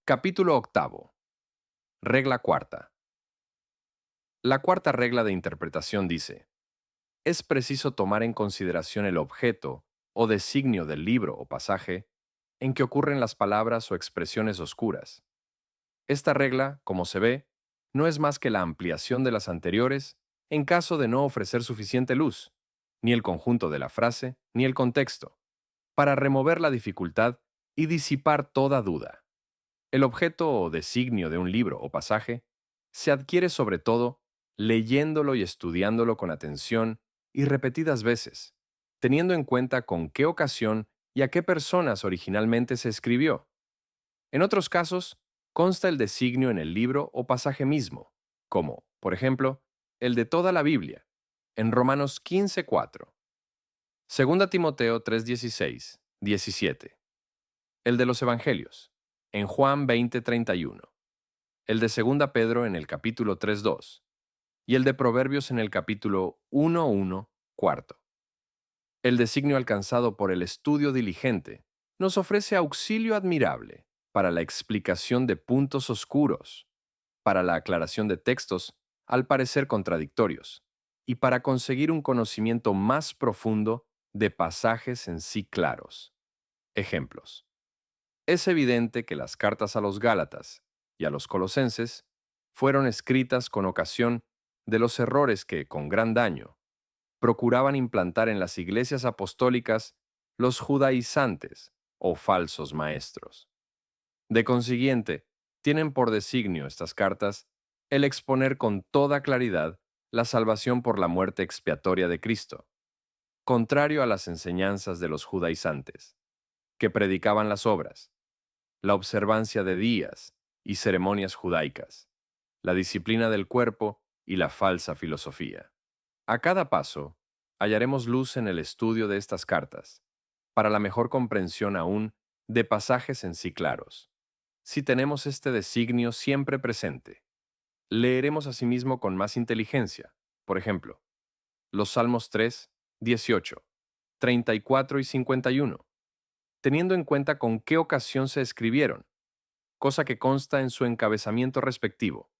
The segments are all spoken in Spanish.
Capítulo octavo. Regla cuarta. La cuarta regla de interpretación dice: es preciso tomar en consideración el objeto o designio del libro o pasaje en que ocurren las palabras o expresiones oscuras. Esta regla, como se ve, no es más que la ampliación de las anteriores en caso de no ofrecer suficiente luz, ni el conjunto de la frase, ni el contexto, para remover la dificultad y disipar toda duda. El objeto o designio de un libro o pasaje se adquiere sobre todo leyéndolo y estudiándolo con atención y repetidas veces, teniendo en cuenta con qué ocasión y a qué personas originalmente se escribió. En otros casos, consta el designio en el libro o pasaje mismo, como, por ejemplo, el de toda la Biblia, en Romanos 15:4, 2 Timoteo 3:16, 17, el de los Evangelios, en Juan 20:31, el de Segunda Pedro en el capítulo 3:2 y el de Proverbios en el capítulo 1:1, cuarto. El designio alcanzado por el estudio diligente nos ofrece auxilio admirable para la explicación de puntos oscuros, para la aclaración de textos al parecer contradictorios y para conseguir un conocimiento más profundo de pasajes en sí claros. Ejemplos. Es evidente que las cartas a los Gálatas y a los Colosenses fueron escritas con ocasión de los errores que, con gran daño, procuraban implantar en las iglesias apostólicas los judaizantes o falsos maestros. De consiguiente, tienen por designio estas cartas el exponer con toda claridad la salvación por la muerte expiatoria de Cristo, contrario a las enseñanzas de los judaizantes, que predicaban las obras, la observancia de días y ceremonias judaicas, la disciplina del cuerpo y la falsa filosofía. A cada paso, hallaremos luz en el estudio de estas cartas, para la mejor comprensión aún de pasajes en sí claros. Si tenemos este designio siempre presente, leeremos asimismo con más inteligencia, por ejemplo, los Salmos 3, 18, 34 y 51, teniendo en cuenta con qué ocasión se escribieron, cosa que consta en su encabezamiento respectivo.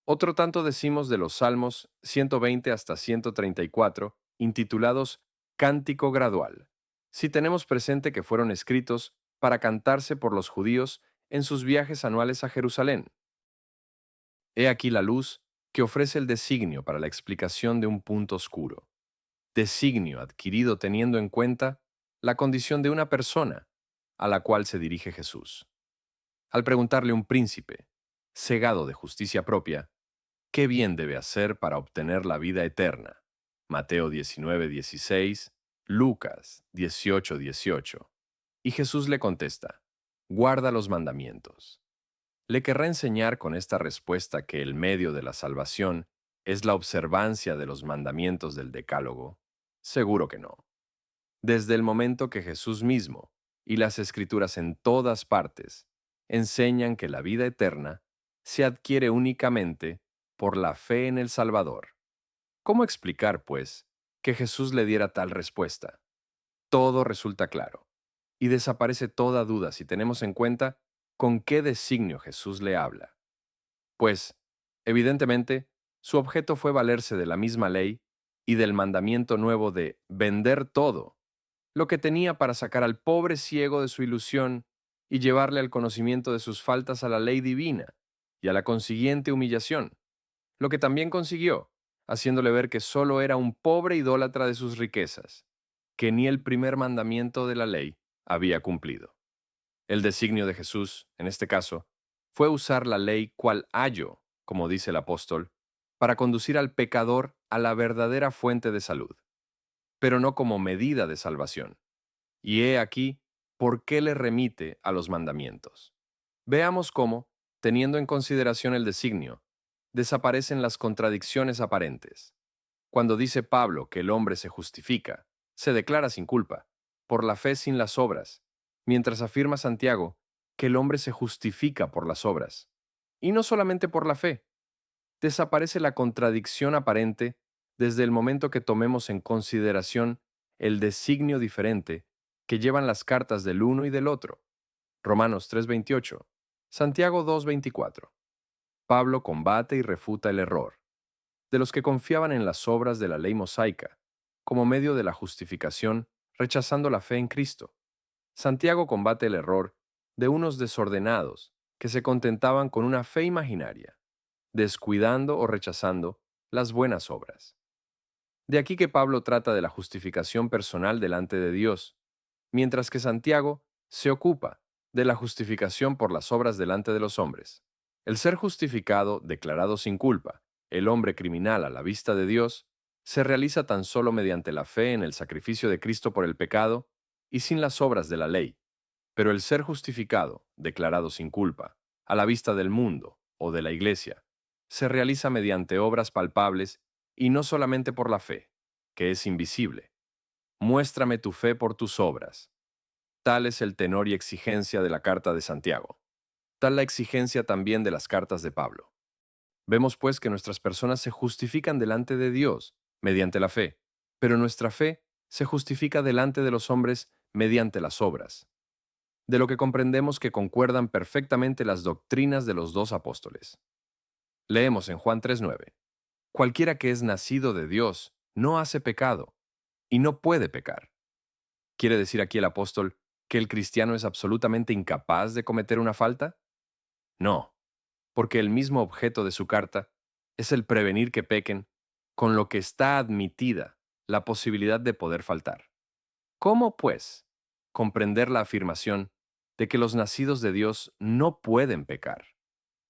Otro tanto decimos de los Salmos 120 hasta 134, intitulados Cántico Gradual, si tenemos presente que fueron escritos para cantarse por los judíos en sus viajes anuales a Jerusalén. He aquí la luz que ofrece el designio para la explicación de un punto oscuro. Designio adquirido teniendo en cuenta la condición de una persona a la cual se dirige Jesús. Al preguntarle un príncipe, cegado de justicia propia, ¿qué bien debe hacer para obtener la vida eterna? Mateo 19:16, Lucas 18:18. Y Jesús le contesta: guarda los mandamientos. ¿Le querrá enseñar con esta respuesta que el medio de la salvación es la observancia de los mandamientos del Decálogo? Seguro que no. Desde el momento que Jesús mismo y las Escrituras en todas partes enseñan que la vida eterna se adquiere únicamente por la fe en el Salvador. ¿Cómo explicar, pues, que Jesús le diera tal respuesta? Todo resulta claro, y desaparece toda duda si tenemos en cuenta con qué designio Jesús le habla. Pues, evidentemente, su objeto fue valerse de la misma ley y del mandamiento nuevo de vender todo, lo que tenía para sacar al pobre ciego de su ilusión y llevarle al conocimiento de sus faltas a la ley divina y a la consiguiente humillación, lo que también consiguió, haciéndole ver que solo era un pobre idólatra de sus riquezas, que ni el primer mandamiento de la ley había cumplido. El designio de Jesús, en este caso, fue usar la ley cual ayo, como dice el apóstol, para conducir al pecador a la verdadera fuente de salud, pero no como medida de salvación. Y he aquí por qué le remite a los mandamientos. Veamos cómo, teniendo en consideración el designio, desaparecen las contradicciones aparentes. Cuando dice Pablo que el hombre se justifica, se declara sin culpa, por la fe sin las obras, mientras afirma Santiago que el hombre se justifica por las obras. Y no solamente por la fe, desaparece la contradicción aparente desde el momento que tomemos en consideración el designio diferente que llevan las cartas del uno y del otro. Romanos 3:28, Santiago 2:24. Pablo combate y refuta el error de los que confiaban en las obras de la ley mosaica como medio de la justificación, rechazando la fe en Cristo. Santiago combate el error de unos desordenados que se contentaban con una fe imaginaria, descuidando o rechazando las buenas obras. De aquí que Pablo trata de la justificación personal delante de Dios, mientras que Santiago se ocupa de la justificación por las obras delante de los hombres. El ser justificado, declarado sin culpa, el hombre criminal a la vista de Dios, se realiza tan solo mediante la fe en el sacrificio de Cristo por el pecado y sin las obras de la ley. Pero el ser justificado, declarado sin culpa, a la vista del mundo o de la iglesia, se realiza mediante obras palpables y no solamente por la fe, que es invisible. Muéstrame tu fe por tus obras. Tal es el tenor y exigencia de la carta de Santiago. Tal la exigencia también de las cartas de Pablo. Vemos pues que nuestras personas se justifican delante de Dios mediante la fe, pero nuestra fe se justifica delante de los hombres mediante las obras, de lo que comprendemos que concuerdan perfectamente las doctrinas de los dos apóstoles. Leemos en Juan 3:9. Cualquiera que es nacido de Dios no hace pecado y no puede pecar. ¿Quiere decir aquí el apóstol que el cristiano es absolutamente incapaz de cometer una falta? No, porque el mismo objeto de su carta es el prevenir que pequen, con lo que está admitida la posibilidad de poder faltar. ¿Cómo, pues, comprender la afirmación de que los nacidos de Dios no pueden pecar?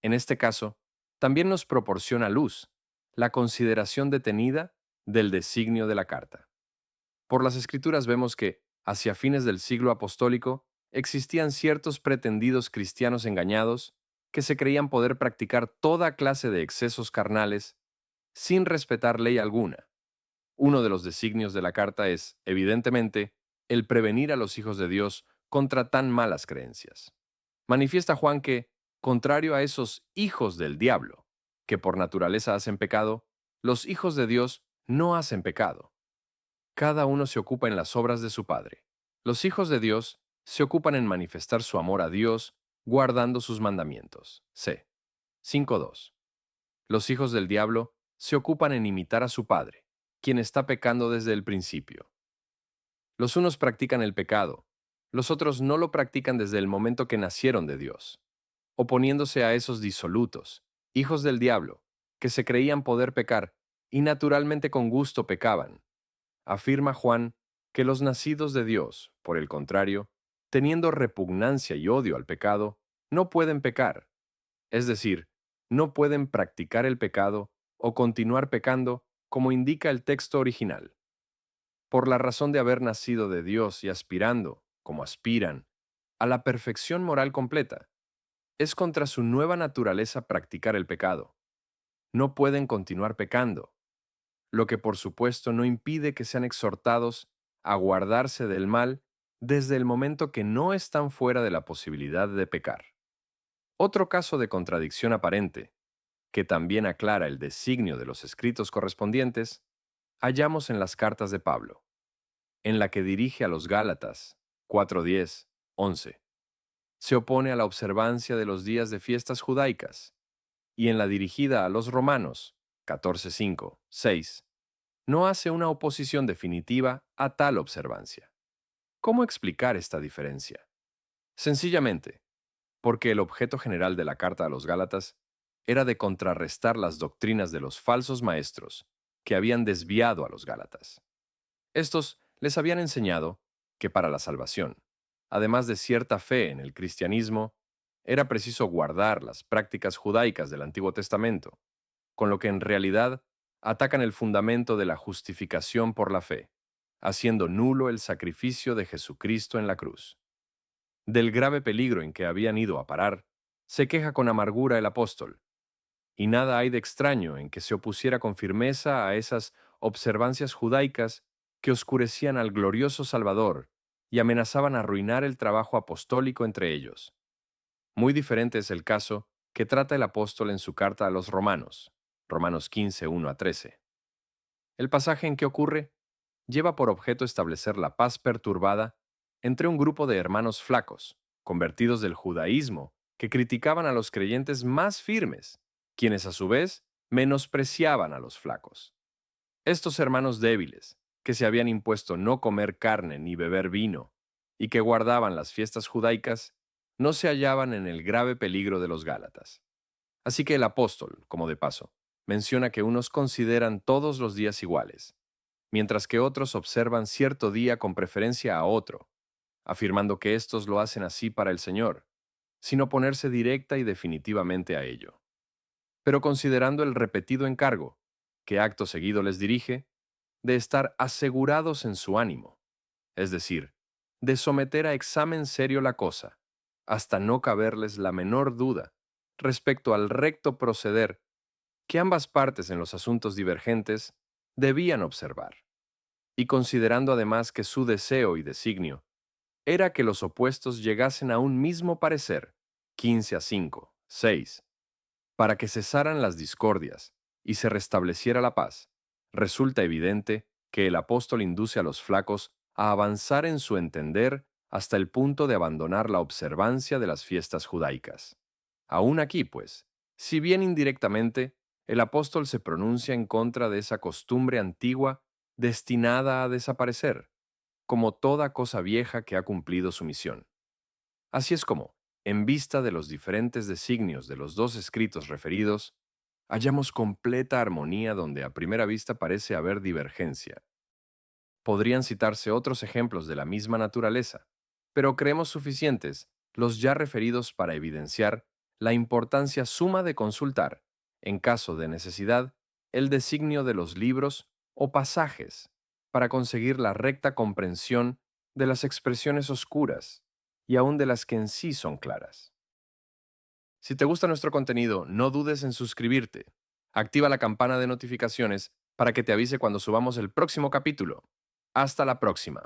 En este caso, también nos proporciona luz la consideración detenida del designio de la carta. Por las Escrituras vemos que, hacia fines del siglo apostólico, existían ciertos pretendidos cristianos engañados que se creían poder practicar toda clase de excesos carnales sin respetar ley alguna. Uno de los designios de la carta es, evidentemente, el prevenir a los hijos de Dios contra tan malas creencias. Manifiesta Juan que, contrario a esos hijos del diablo, que por naturaleza hacen pecado, los hijos de Dios no hacen pecado. Cada uno se ocupa en las obras de su Padre. Los hijos de Dios se ocupan en manifestar su amor a Dios, guardando sus mandamientos. C. 5:2. Los hijos del diablo se ocupan en imitar a su Padre, quien está pecando desde el principio. Los unos practican el pecado, los otros no lo practican desde el momento que nacieron de Dios, oponiéndose a esos disolutos, hijos del diablo, que se creían poder pecar y naturalmente con gusto pecaban. Afirma Juan que los nacidos de Dios, por el contrario, teniendo repugnancia y odio al pecado, no pueden pecar, es decir, no pueden practicar el pecado o continuar pecando como indica el texto original. Por la razón de haber nacido de Dios y aspirando, como aspiran, a la perfección moral completa, es contra su nueva naturaleza practicar el pecado. No pueden continuar pecando, lo que por supuesto no impide que sean exhortados a guardarse del mal desde el momento que no están fuera de la posibilidad de pecar. Otro caso de contradicción aparente, que también aclara el designio de los escritos correspondientes, hallamos en las cartas de Pablo, en la que dirige a los Gálatas 4:10, 11. Se opone a la observancia de los días de fiestas judaicas, y en la dirigida a los romanos 14:5, 6, no hace una oposición definitiva a tal observancia. ¿Cómo explicar esta diferencia? Sencillamente, porque el objeto general de la carta a los Gálatas era de contrarrestar las doctrinas de los falsos maestros que habían desviado a los Gálatas. Estos les habían enseñado que para la salvación, además de cierta fe en el cristianismo, era preciso guardar las prácticas judaicas del Antiguo Testamento, con lo que en realidad atacan el fundamento de la justificación por la fe, haciendo nulo el sacrificio de Jesucristo en la cruz. Del grave peligro en que habían ido a parar, se queja con amargura el apóstol, y nada hay de extraño en que se opusiera con firmeza a esas observancias judaicas que oscurecían al glorioso Salvador y amenazaban arruinar el trabajo apostólico entre ellos. Muy diferente es el caso que trata el apóstol en su carta a los romanos, Romanos 15, 1-13. El pasaje en que ocurre lleva por objeto establecer la paz perturbada entre un grupo de hermanos flacos, convertidos del judaísmo que criticaban a los creyentes más firmes, quienes a su vez menospreciaban a los flacos. Estos hermanos débiles, que se habían impuesto no comer carne ni beber vino, y que guardaban las fiestas judaicas, no se hallaban en el grave peligro de los Gálatas. Así que el apóstol, como de paso, menciona que unos consideran todos los días iguales, mientras que otros observan cierto día con preferencia a otro, afirmando que estos lo hacen así para el Señor, sin oponerse directa y definitivamente a ello. Pero considerando el repetido encargo, que acto seguido les dirige, de estar asegurados en su ánimo, es decir, de someter a examen serio la cosa, hasta no caberles la menor duda respecto al recto proceder que ambas partes en los asuntos divergentes debían observar, y considerando además que su deseo y designio era que los opuestos llegasen a un mismo parecer, 15-5, 6, para que cesaran las discordias y se restableciera la paz, resulta evidente que el apóstol induce a los flacos a avanzar en su entender hasta el punto de abandonar la observancia de las fiestas judaicas. Aún aquí, pues, si bien indirectamente, el apóstol se pronuncia en contra de esa costumbre antigua destinada a desaparecer, como toda cosa vieja que ha cumplido su misión. Así es como, en vista de los diferentes designios de los dos escritos referidos, hallamos completa armonía donde a primera vista parece haber divergencia. Podrían citarse otros ejemplos de la misma naturaleza, pero creemos suficientes los ya referidos para evidenciar la importancia suma de consultar, en caso de necesidad, el designio de los libros o pasajes para conseguir la recta comprensión de las expresiones oscuras y aún de las que en sí son claras. Si te gusta nuestro contenido, no dudes en suscribirte. Activa la campana de notificaciones para que te avise cuando subamos el próximo capítulo. Hasta la próxima.